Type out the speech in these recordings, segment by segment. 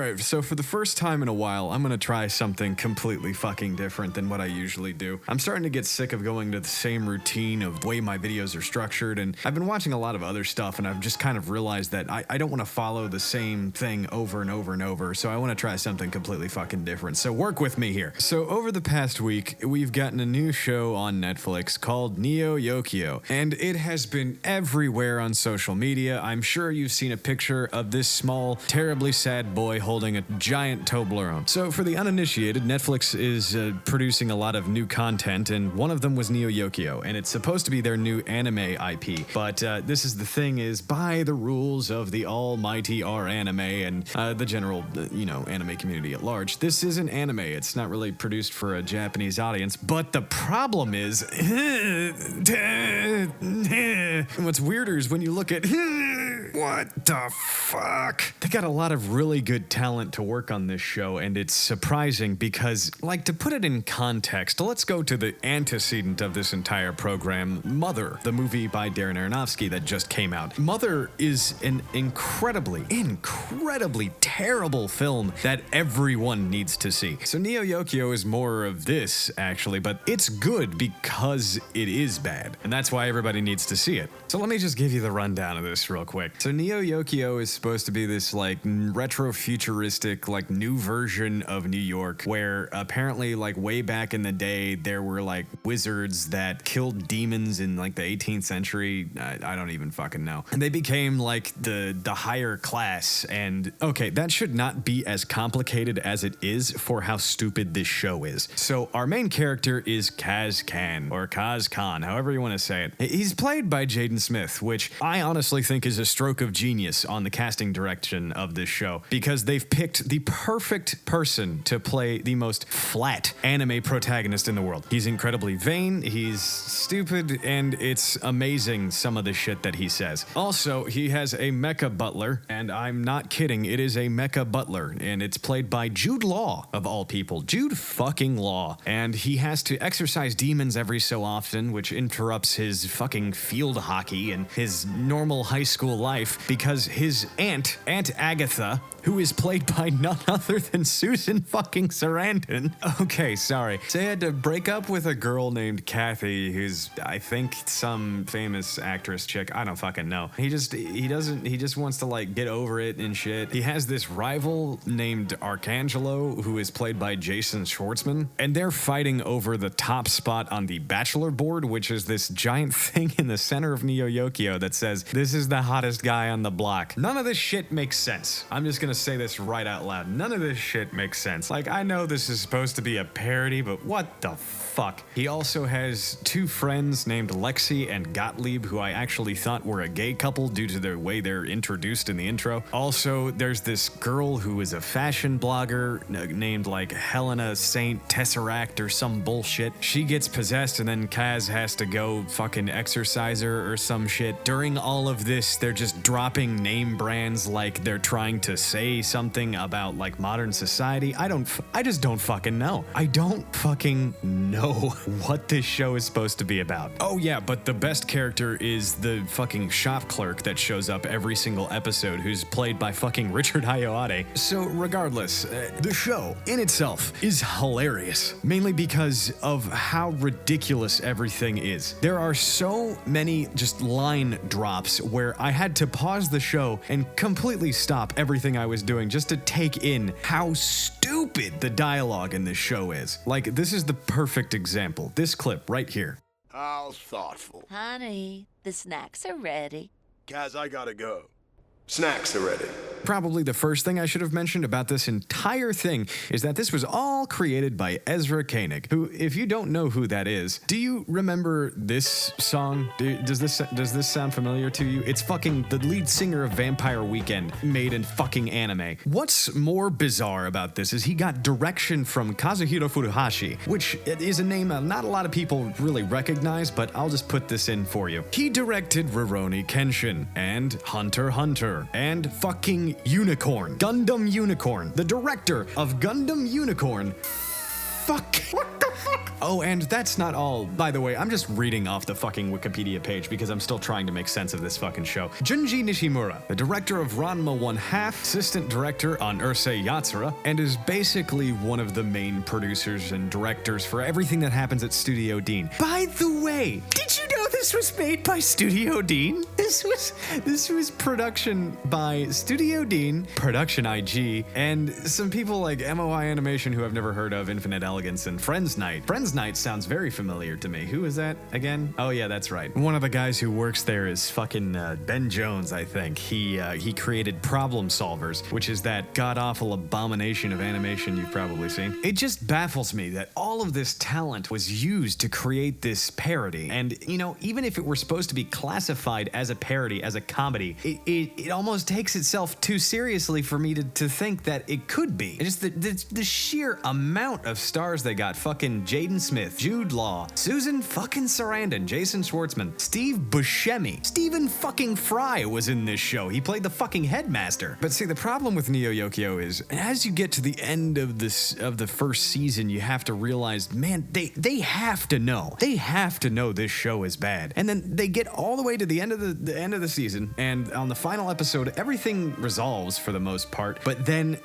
Alright, so for the first time in a while, I'm gonna try something completely fucking different than what I usually do. I'm starting to get sick of going to the same routine of the way my videos are structured, and I've been watching a lot of other stuff, and I've just kind of realized that I don't want to follow the same thing over and over and over, so I want to try something completely fucking different. So work with me here. So over the past week, we've gotten a new show on Netflix called Neo Yokio, and it has been everywhere on social media. I'm sure you've seen a picture of this small, terribly sad boy holding a giant Toblerone. So for the uninitiated, Netflix is producing a lot of new content, and one of them was Neo Yokio, and it's supposed to be their new anime IP. But this is the thing is, by the rules of the almighty R-anime and the general, anime community at large, this is an anime. It's not really produced for a Japanese audience, but the problem is, what's weirder is when you look at, what the fuck? They got a lot of really good talent to work on this show, and it's surprising because, to put it in context, let's go to the antecedent of this entire program, Mother, the movie by Darren Aronofsky that just came out. Mother is an incredibly terrible film that everyone needs to see. So Neo Yokio is more of this, actually, but it's good because it is bad, and that's why everybody needs to see it. So let me just give you the rundown of this real quick. So Neo Yokio is supposed to be this retro-futuristic new version of New York, where apparently way back in the day there were wizards that killed demons in the 18th century. I don't even fucking know. And they became the higher class, and okay, that should not be as complicated as it is for how stupid this show is. So our main character is Kaz Khan, or Kaz Khan, however you want to say it. He's played by Jaden Smith, which I honestly think is a stroke of genius on the casting direction of this show, because they've picked the perfect person to play the most flat anime protagonist in the world. He's incredibly vain, he's stupid, and it's amazing some of the shit that he says. Also, he has a mecha butler, and I'm not kidding, it is a mecha butler, and it's played by Jude Law, of all people. Jude fucking Law. And he has to exorcise demons every so often, which interrupts his fucking field hockey and his normal high school life, because his Aunt Agatha, who is played by none other than Susan fucking Sarandon. Okay, sorry. So he had to break up with a girl named Kathy, who's, I think, some famous actress chick. I don't fucking know. He just wants to, get over it and shit. He has this rival named Arcangelo, who is played by Jason Schwartzman, and they're fighting over the top spot on the Bachelor board, which is this giant thing in the center of Neo Yokio that says, "This is the hottest guy on the block." None of this shit makes sense. I'm just gonna say this right out loud. None of this shit makes sense. I know this is supposed to be a parody, but what the fuck? He also has two friends named Lexi and Gottlieb, who I actually thought were a gay couple due to the way they're introduced in the intro. Also, there's this girl who is a fashion blogger named Helena Saint Tesseract or some bullshit. She gets possessed, and then Kaz has to go fucking exorcise her or some shit. During all of this, they're just dropping name brands like they're trying to say something about modern society. I just don't fucking know. I don't fucking know what this show is supposed to be about. Oh yeah, but the best character is the fucking shop clerk that shows up every single episode, who's played by fucking Richard Ayoade. So regardless, the show in itself is hilarious, mainly because of how ridiculous everything is. There are so many just line drops where I had to pause the show and completely stop everything I was doing just to take in how stupid the dialogue in this show is. This is the perfect example. This clip right here. How thoughtful. Honey, the snacks are ready. Kaz, I gotta go. Snacks are ready. Probably the first thing I should have mentioned about this entire thing is that this was all created by Ezra Koenig, who, if you don't know who that is, do you remember this song? Does this sound familiar to you? It's fucking the lead singer of Vampire Weekend, made in fucking anime. What's more bizarre about this is he got direction from Kazuhiro Furuhashi, which is a name not a lot of people really recognize, but I'll just put this in for you. He directed Rurouni Kenshin and Hunter x Hunter and fucking Unicorn, Gundam Unicorn. The director of Gundam Unicorn fuck? What the fuck? Oh, and that's not all. By the way, I'm just reading off the fucking Wikipedia page because I'm still trying to make sense of this fucking show. Junji Nishimura, the director of Ranma 1/2, assistant director on Urusei Yatsura, and is basically one of the main producers and directors for everything that happens at Studio Dean. By the way, did you know this was made by Studio Dean? This was production by Studio Dean, Production IG, and some people like MOI Animation who I've never heard of, Infinite Elegance, and Friends Night. Friends Night sounds very familiar to me. Who is that again? Oh yeah, that's right. One of the guys who works there is fucking Ben Jones, I think. He created Problem Solvers, which is that god-awful abomination of animation you've probably seen. It just baffles me that all of this talent was used to create this parody. And, you know, even if it were supposed to be classified as a parody, as a comedy, it almost takes itself too seriously for me to think that it could be. It's just the sheer amount of stars they got. Fucking Jaden Smith, Jude Law, Susan fucking Sarandon, Jason Schwartzman, Steve Buscemi, Stephen fucking Fry was in this show. He played the fucking headmaster. But see, the problem with Neo Yokio is, as you get to the end of the first season, you have to realize, man, they have to know. They have to know this show is bad. And then they get all the way to the end of the season, and on the final episode, everything resolves for the most part. But then,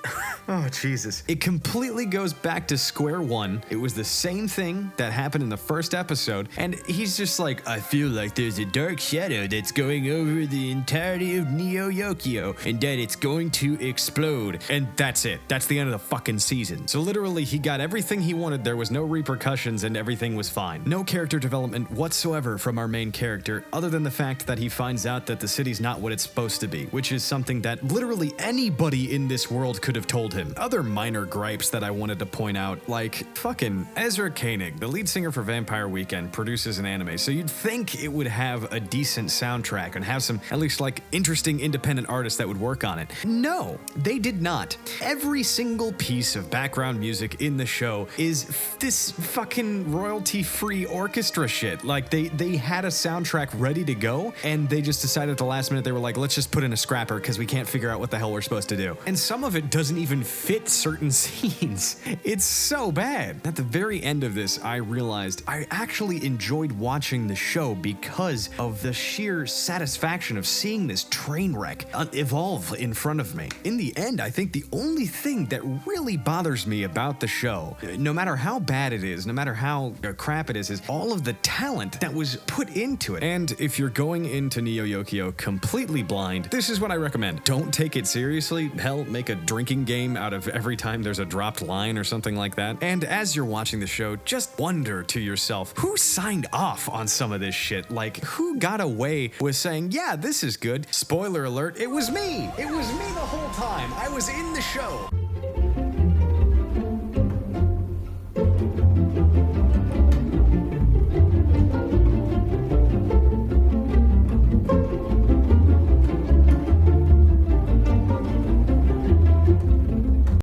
oh Jesus, it completely goes back to square one. It was the same thing that happened in the first episode, and he's just like, I feel like there's a dark shadow that's going over the entirety of Neo Yokio, and that it's going to explode. And that's it. That's the end of the fucking season. So literally, he got everything he wanted. There was no repercussions, and everything was fine. No character development whatsoever from our main character, other than the fact that he finds out that the city's not what it's supposed to be, which is something that literally anybody in this world could have told him. Other minor gripes that I wanted to point out, like fucking Ezra Koenig, the lead singer for Vampire Weekend, produces an anime, so you'd think it would have a decent soundtrack and have some, at least like, interesting independent artists that would work on it. No, they did not. Every single piece of background music in the show is this fucking royalty-free orchestra shit. Like, they had a soundtrack ready to go, and they just decided at the last minute, they were like, let's just put in a scrapper because we can't figure out what the hell we're supposed to do. And some of it doesn't even fit certain scenes. It's so bad. At the very end of this, I realized I actually enjoyed watching the show because of the sheer satisfaction of seeing this train wreck evolve in front of me. In the end, I think the only thing that really bothers me about the show, no matter how bad it is, no matter how crap it is all of the talent that was put into it. And if you're going into Neo Yokio completely blind, this is what I recommend. Don't take it seriously. Hell, make a drinking game out of every time there's a dropped line or something like that. And as you're watching the show, just wonder to yourself, who signed off on some of this shit? Like, who got away with saying, yeah, this is good? Spoiler alert, it was me. It was me the whole time. I was in the show.